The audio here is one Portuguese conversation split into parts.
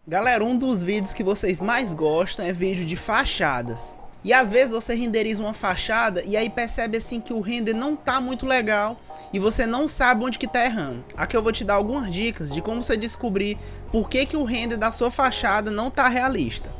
Galera, um dos vídeos que vocês mais gostam é vídeo de fachadas. E às vezes você renderiza uma fachada e aí percebe assim que o render não tá muito legal e você não sabe onde que tá errando. Aqui eu vou te dar algumas dicas de como você descobrir por que o render da sua fachada não tá realista.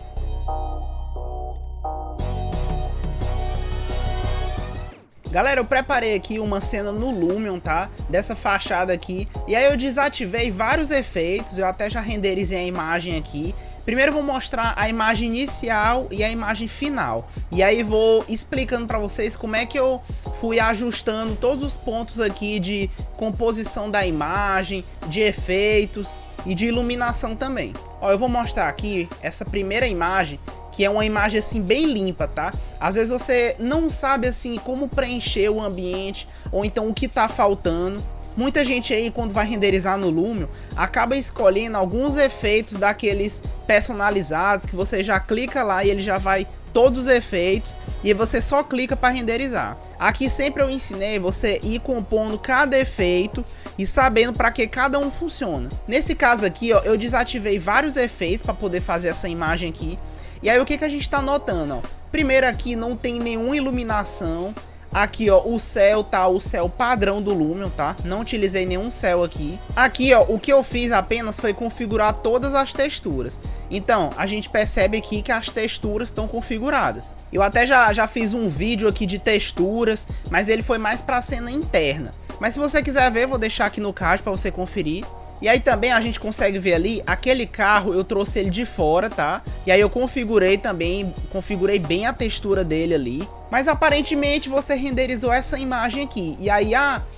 Galera, eu preparei aqui uma cena no Lumion, tá? Dessa fachada aqui. E aí eu desativei vários efeitos, eu até já renderizei a imagem aqui. Primeiro eu vou mostrar a imagem inicial e a imagem final. E aí vou explicando pra vocês como é que eu fui ajustando todos os pontos aqui de composição da imagem, de efeitos e de iluminação também. Ó, eu vou mostrar aqui essa primeira imagem, que é uma imagem assim bem limpa, tá? Às vezes você não sabe assim como preencher o ambiente ou então o que tá faltando. Muita gente aí quando vai renderizar no Lumion acaba escolhendo alguns efeitos daqueles personalizados que você já clica lá e ele já vai todos os efeitos e você só clica para renderizar. Aqui sempre eu ensinei você ir compondo cada efeito e sabendo para que cada um funciona. Nesse caso aqui, ó, eu desativei vários efeitos para poder fazer essa imagem aqui. E aí o que a gente tá notando, ó? Primeiro aqui não tem nenhuma iluminação. Aqui, ó, o céu tá o céu padrão do Lumion, tá? Não utilizei nenhum céu aqui. Aqui, ó, o que eu fiz apenas foi configurar todas as texturas. Então, a gente percebe aqui que as texturas estão configuradas. Eu até já fiz um vídeo aqui de texturas, mas ele foi mais pra cena interna. Mas se você quiser ver, vou deixar aqui no card pra você conferir. E aí também a gente consegue ver ali, aquele carro eu trouxe ele de fora, tá? E aí eu configurei também, configurei bem a textura dele ali. Mas aparentemente você renderizou essa imagem aqui. E aí,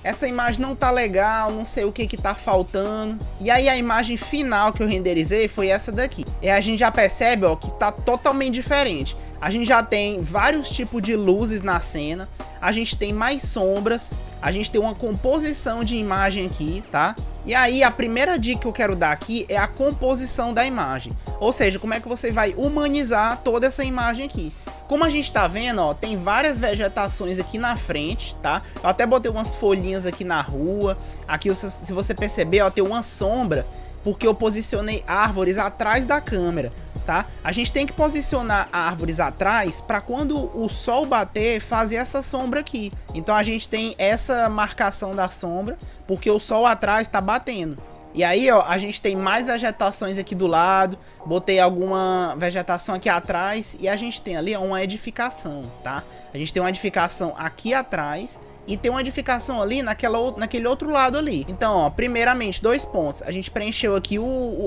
essa imagem não tá legal, não sei o que tá faltando. E aí a imagem final que eu renderizei foi essa daqui. E a gente já percebe, ó, que tá totalmente diferente. A gente já tem vários tipos de luzes na cena. A gente tem mais sombras. A gente tem uma composição de imagem aqui, tá? E aí a primeira dica que eu quero dar aqui é a composição da imagem. Ou seja, como é que você vai humanizar toda essa imagem aqui. Como a gente tá vendo, ó, tem várias vegetações aqui na frente, tá? Eu até botei umas folhinhas aqui na rua. Aqui, se você perceber, ó, tem uma sombra, porque eu posicionei árvores atrás da câmera, tá? A gente tem que posicionar árvores atrás para quando o sol bater, fazer essa sombra aqui. Então a gente tem essa marcação da sombra, porque o sol atrás tá batendo. E aí, ó, a gente tem mais vegetações aqui do lado, botei alguma vegetação aqui atrás e a gente tem ali, ó, uma edificação, tá? A gente tem uma edificação aqui atrás e tem uma edificação ali naquele outro lado ali. Então, ó, primeiramente, 2 pontos. A gente preencheu aqui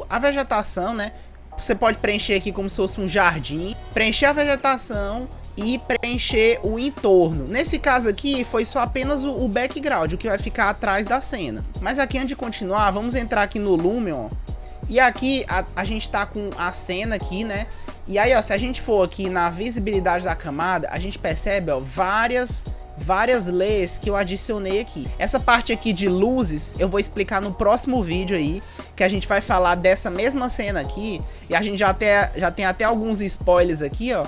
a vegetação, né? Você pode preencher aqui como se fosse um jardim, preencher a vegetação e preencher o entorno. Nesse caso aqui foi só apenas o background, o que vai ficar atrás da cena. Mas aqui antes de continuar, vamos entrar aqui no Lumion, ó. E aqui a gente tá com a cena aqui, né? E aí, ó, se a gente for aqui na visibilidade da camada, a gente percebe, ó, várias layers que eu adicionei aqui. Essa parte aqui de luzes eu vou explicar no próximo vídeo aí, que a gente vai falar dessa mesma cena aqui. E a gente já tem até alguns spoilers aqui, ó.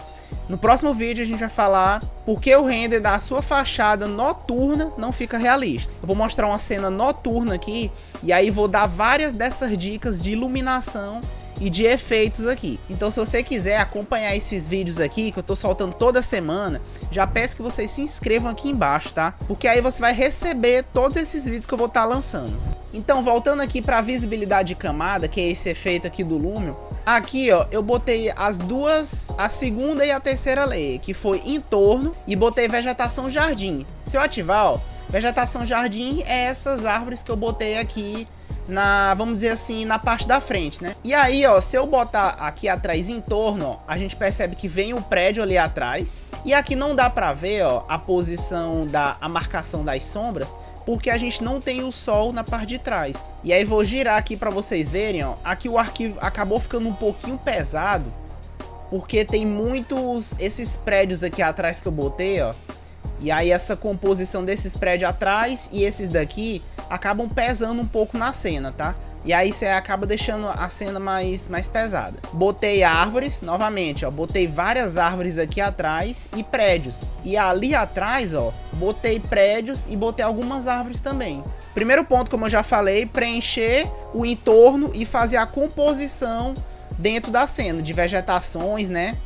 No próximo vídeo a gente vai falar por que o render da sua fachada noturna não fica realista. Eu vou mostrar uma cena noturna aqui e aí vou dar várias dessas dicas de iluminação e de efeitos aqui. Então se você quiser acompanhar esses vídeos aqui, que eu tô soltando toda semana, já peço que vocês se inscrevam aqui embaixo, tá? Porque aí você vai receber todos esses vídeos que eu vou estar lançando. Então voltando aqui para a visibilidade de camada, que é esse efeito aqui do Lumion. Aqui, ó, eu botei a segunda e a terceira layer, que foi entorno, e botei vegetação jardim. Se eu ativar, ó, vegetação jardim é essas árvores que eu botei aqui vamos dizer assim, na parte da frente, né? E aí, ó, se eu botar aqui atrás entorno, ó, a gente percebe que vem o prédio ali atrás. E aqui não dá pra ver, ó, a posição a marcação das sombras, porque a gente não tem o sol na parte de trás. E aí vou girar aqui pra vocês verem, ó. Aqui o arquivo acabou ficando um pouquinho pesado, porque tem esses prédios aqui atrás que eu botei, ó. E aí essa composição desses prédios atrás e esses daqui acabam pesando um pouco na cena, tá? E aí você acaba deixando a cena mais pesada. Botei árvores, novamente, ó. Botei várias árvores aqui atrás e prédios. E ali atrás, ó, botei prédios e botei algumas árvores também. Primeiro ponto, como eu já falei, preencher o entorno e fazer a composição dentro da cena, de vegetações, né?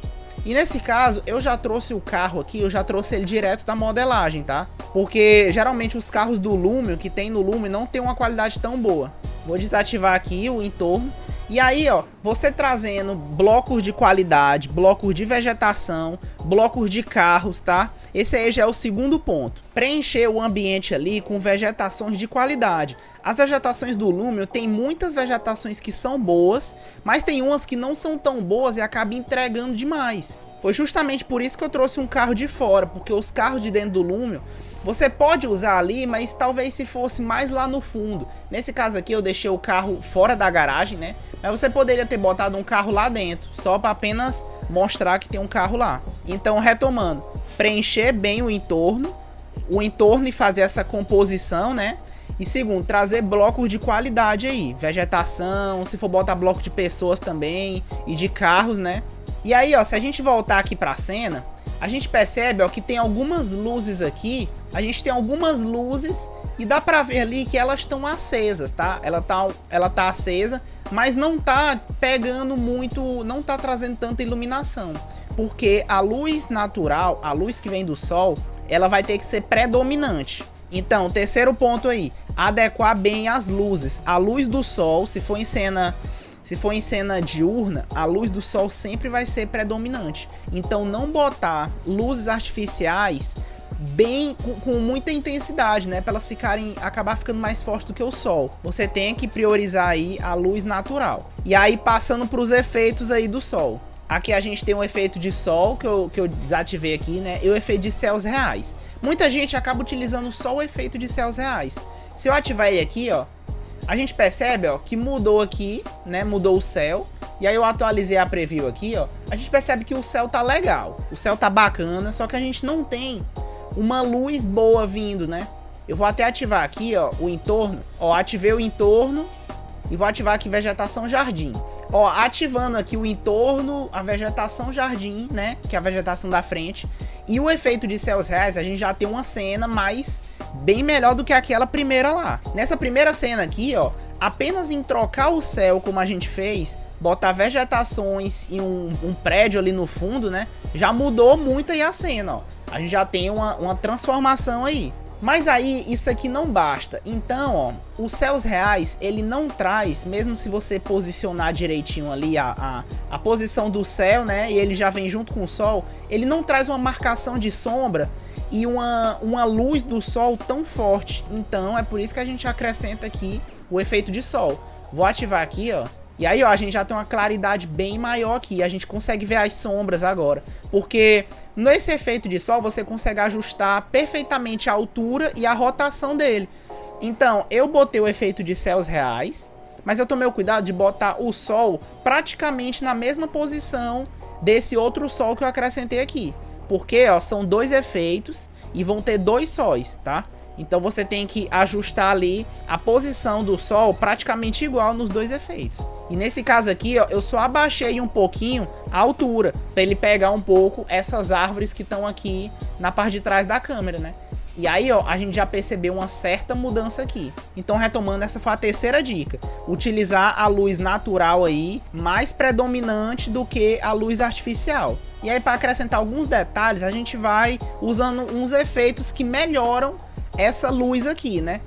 E nesse caso, eu já trouxe o carro aqui, eu já trouxe ele direto da modelagem, tá? Porque geralmente os carros do Lumion, que tem no Lumion, não tem uma qualidade tão boa. Vou desativar aqui o entorno. E aí, ó, você trazendo blocos de qualidade, blocos de vegetação, blocos de carros, tá? Esse aí já é o segundo ponto. Preencher o ambiente ali com vegetações de qualidade. As vegetações do Lumion tem muitas vegetações que são boas, mas tem umas que não são tão boas e acabam entregando demais. Foi justamente por isso que eu trouxe um carro de fora, porque os carros de dentro do Lumion você pode usar ali, mas talvez se fosse mais lá no fundo. Nesse caso aqui eu deixei o carro fora da garagem, né? Mas você poderia ter botado um carro lá dentro, só para apenas mostrar que tem um carro lá. Então, retomando, preencher bem o entorno e fazer essa composição, né? E segundo, trazer blocos de qualidade aí, vegetação, se for botar bloco de pessoas também e de carros, né? E aí, ó, se a gente voltar aqui pra cena, a gente percebe, ó, que tem algumas luzes aqui. A gente tem algumas luzes e dá pra ver ali que elas estão acesas, tá? Ela tá acesa, mas não tá pegando muito, não tá trazendo tanta iluminação. Porque a luz natural, a luz que vem do sol, ela vai ter que ser predominante. Então, terceiro ponto aí, adequar bem as luzes. A luz do sol, se for em cena diurna, a luz do sol sempre vai ser predominante. Então não botar luzes artificiais bem com muita intensidade, né, para elas acabar ficando mais fortes do que o sol. Você tem que priorizar aí a luz natural. E aí passando para os efeitos aí do sol. Aqui a gente tem um efeito de sol que eu desativei aqui, né, e o efeito de céus reais. Muita gente acaba utilizando só o efeito de céus reais. Se eu ativar ele aqui, ó, a gente percebe, ó, que mudou aqui, né? Mudou o céu. E aí eu atualizei a preview aqui, ó. A gente percebe que o céu tá legal. O céu tá bacana, só que a gente não tem uma luz boa vindo, né? Eu vou até ativar aqui, ó, o entorno. Ó, ativei o entorno e vou ativar aqui vegetação jardim. Ó, ativando aqui o entorno, a vegetação jardim, né? Que é a vegetação da frente. E o efeito de céus reais, a gente já tem uma cena mais bem melhor do que aquela primeira lá. Nessa primeira cena aqui, ó, apenas em trocar o céu como a gente fez, botar vegetações e um prédio ali no fundo, né? Já mudou muito aí a cena, ó. A gente já tem uma transformação aí. Mas aí, isso aqui não basta. Então, ó, os céus reais, ele não traz, mesmo se você posicionar direitinho ali a posição do céu, né, e ele já vem junto com o sol, ele não traz uma marcação de sombra e uma luz do sol tão forte. Então, é por isso que a gente acrescenta aqui o efeito de sol. Vou ativar aqui, ó. E aí, ó, a gente já tem uma claridade bem maior aqui. A gente consegue ver as sombras agora. Porque nesse efeito de sol, você consegue ajustar perfeitamente a altura e a rotação dele. Então, eu botei o efeito de céus reais, mas eu tomei o cuidado de botar o sol praticamente na mesma posição desse outro sol que eu acrescentei aqui. Porque, ó, são dois efeitos e vão ter dois sóis, tá? Então você tem que ajustar ali a posição do sol praticamente igual nos dois efeitos. E nesse caso aqui, ó, eu só abaixei um pouquinho a altura, para ele pegar um pouco essas árvores que estão aqui na parte de trás da câmera, né? E aí, ó, a gente já percebeu uma certa mudança aqui. Então, retomando, essa foi a terceira dica. Utilizar a luz natural aí, mais predominante do que a luz artificial. E aí, para acrescentar alguns detalhes, a gente vai usando uns efeitos que melhoram essa luz aqui, né?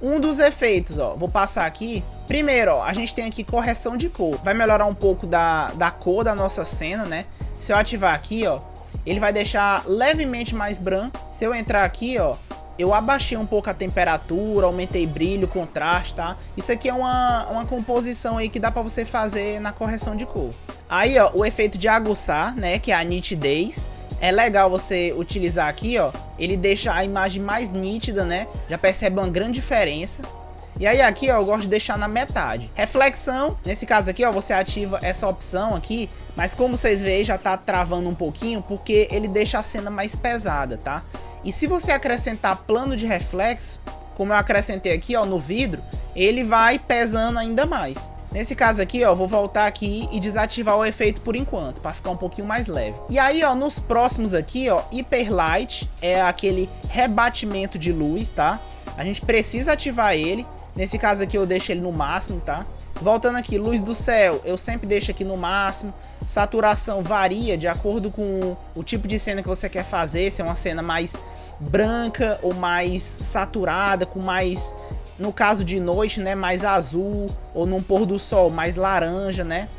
Um dos efeitos, ó, vou passar aqui. Primeiro, ó, a gente tem aqui correção de cor. Vai melhorar um pouco da cor da nossa cena, né? Se eu ativar aqui, ó, ele vai deixar levemente mais branco. Se eu entrar aqui, ó, eu abaixei um pouco a temperatura, aumentei brilho, contraste, tá? Isso aqui é uma composição aí que dá pra você fazer na correção de cor. Aí, ó, o efeito de aguçar, né, que é a nitidez. É legal você utilizar aqui, ó. Ele deixa a imagem mais nítida, né? Já percebe uma grande diferença. E aí aqui, ó, eu gosto de deixar na metade. Reflexão, nesse caso aqui, ó, você ativa essa opção aqui. Mas como vocês veem, já tá travando um pouquinho, porque ele deixa a cena mais pesada, tá? E se você acrescentar plano de reflexo, como eu acrescentei aqui, ó, no vidro, ele vai pesando ainda mais. Nesse caso aqui, ó, vou voltar aqui e desativar o efeito por enquanto, para ficar um pouquinho mais leve. E aí, ó, nos próximos aqui, ó, Hyperlight é aquele rebatimento de luz, tá? A gente precisa ativar ele. Nesse caso aqui eu deixo ele no máximo, tá? Voltando aqui, luz do céu, eu sempre deixo aqui no máximo. Saturação varia de acordo com o tipo de cena que você quer fazer, se é uma cena mais branca ou mais saturada, com mais, no caso de noite, né, mais azul, ou num pôr do sol mais laranja, né?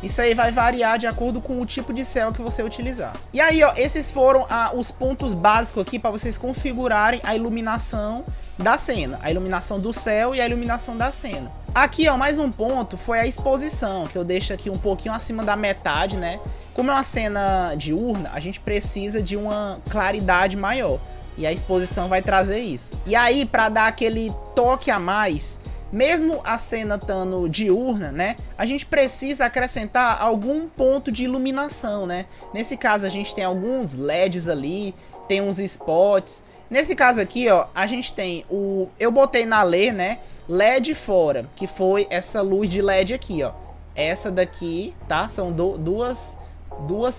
Isso aí vai variar de acordo com o tipo de céu que você utilizar. E aí, ó, esses foram os pontos básicos aqui para vocês configurarem a iluminação da cena. A iluminação do céu e a iluminação da cena. Aqui, ó, mais um ponto foi a exposição, que eu deixo aqui um pouquinho acima da metade, né? Como é uma cena diurna, a gente precisa de uma claridade maior. E a exposição vai trazer isso. E aí, para dar aquele toque a mais, mesmo a cena estando diurna, né, a gente precisa acrescentar algum ponto de iluminação, né? Nesse caso a gente tem alguns LEDs ali, tem uns spots. Nesse caso aqui, ó, a gente tem eu botei na lei, né, LED fora, que foi essa luz de LED aqui, ó. Essa daqui, tá? São duas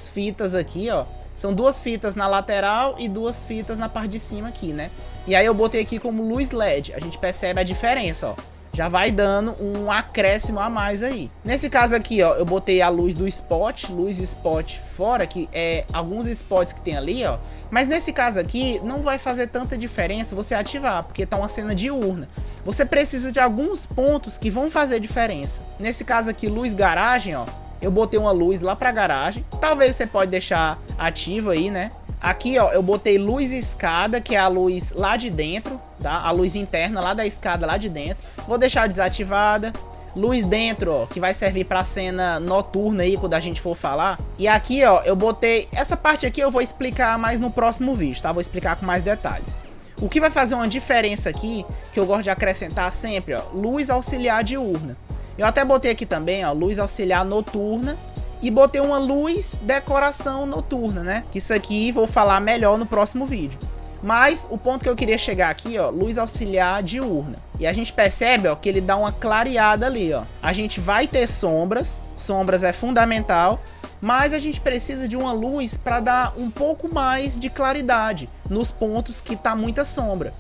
fitas aqui, ó. São duas fitas na lateral e duas fitas na parte de cima aqui, né? E aí eu botei aqui como luz LED. A gente percebe a diferença, ó. Já vai dando um acréscimo a mais aí. Nesse caso aqui, ó, eu botei a luz do spot, luz spot fora, que é alguns spots que tem ali, ó. Mas nesse caso aqui, não vai fazer tanta diferença você ativar, porque tá uma cena diurna. Você precisa de alguns pontos que vão fazer diferença. Nesse caso aqui, luz garagem, ó. Eu botei uma luz lá pra garagem. Talvez você pode deixar ativa aí, né? Aqui, ó, eu botei luz escada, que é a luz lá de dentro, tá? A luz interna lá da escada, lá de dentro. Vou deixar desativada. Luz dentro, ó, que vai servir pra cena noturna aí, quando a gente for falar. E aqui, ó, eu botei... Essa parte aqui eu vou explicar mais no próximo vídeo, tá? Vou explicar com mais detalhes. O que vai fazer uma diferença aqui, que eu gosto de acrescentar sempre, ó, luz auxiliar diurna. Eu até botei aqui também, ó, luz auxiliar noturna. E botei uma luz decoração noturna, né? Que isso aqui vou falar melhor no próximo vídeo. Mas o ponto que eu queria chegar aqui, ó, luz auxiliar diurna. E a gente percebe, ó, que ele dá uma clareada ali, ó. A gente vai ter sombras, sombras é fundamental, mas a gente precisa de uma luz para dar um pouco mais de claridade nos pontos que tá muita sombra.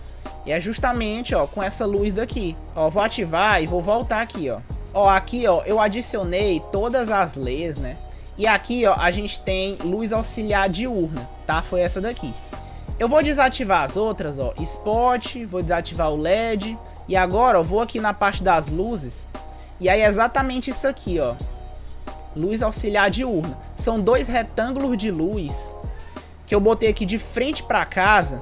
E é justamente, ó, com essa luz daqui. Ó, vou ativar e vou voltar aqui, ó. Ó, aqui, ó, eu adicionei todas as LEDs, né? E aqui, ó, a gente tem luz auxiliar diurna, tá? Foi essa daqui. Eu vou desativar as outras, ó, spot, vou desativar o LED. E agora, ó, vou aqui na parte das luzes. E aí é exatamente isso aqui, ó. Luz auxiliar diurna. São dois retângulos de luz que eu botei aqui de frente pra casa,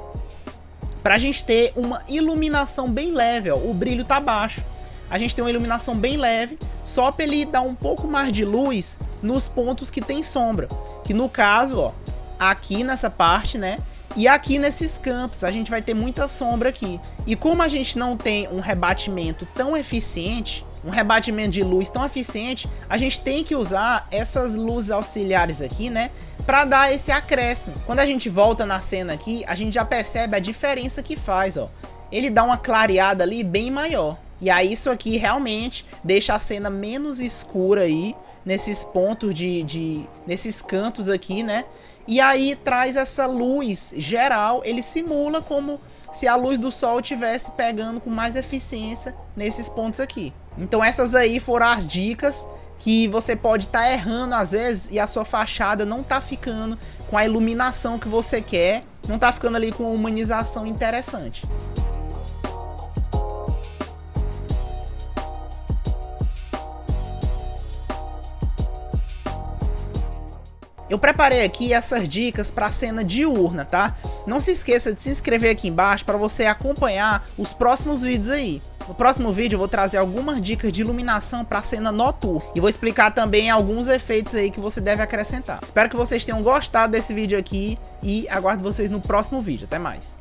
pra gente ter uma iluminação bem leve, ó. O brilho tá baixo. A gente tem uma iluminação bem leve, só para ele dar um pouco mais de luz nos pontos que tem sombra. Que no caso, ó, aqui nessa parte, né? E aqui nesses cantos, a gente vai ter muita sombra aqui. E como a gente não tem um rebatimento tão eficiente, um rebatimento de luz tão eficiente, a gente tem que usar essas luzes auxiliares aqui, né? Para dar esse acréscimo. Quando a gente volta na cena aqui, a gente já percebe a diferença que faz, ó. Ele dá uma clareada ali bem maior. E aí isso aqui realmente deixa a cena menos escura aí, nesses pontos nesses cantos aqui, né? E aí traz essa luz geral, ele simula como se a luz do sol estivesse pegando com mais eficiência nesses pontos aqui. Então essas aí foram as dicas que você pode estar errando às vezes e a sua fachada não tá ficando com a iluminação que você quer, não tá ficando ali com uma humanização interessante. Eu preparei aqui essas dicas para a cena diurna, tá? Não se esqueça de se inscrever aqui embaixo para você acompanhar os próximos vídeos aí. No próximo vídeo eu vou trazer algumas dicas de iluminação para a cena noturna. E vou explicar também alguns efeitos aí que você deve acrescentar. Espero que vocês tenham gostado desse vídeo aqui e aguardo vocês no próximo vídeo. Até mais!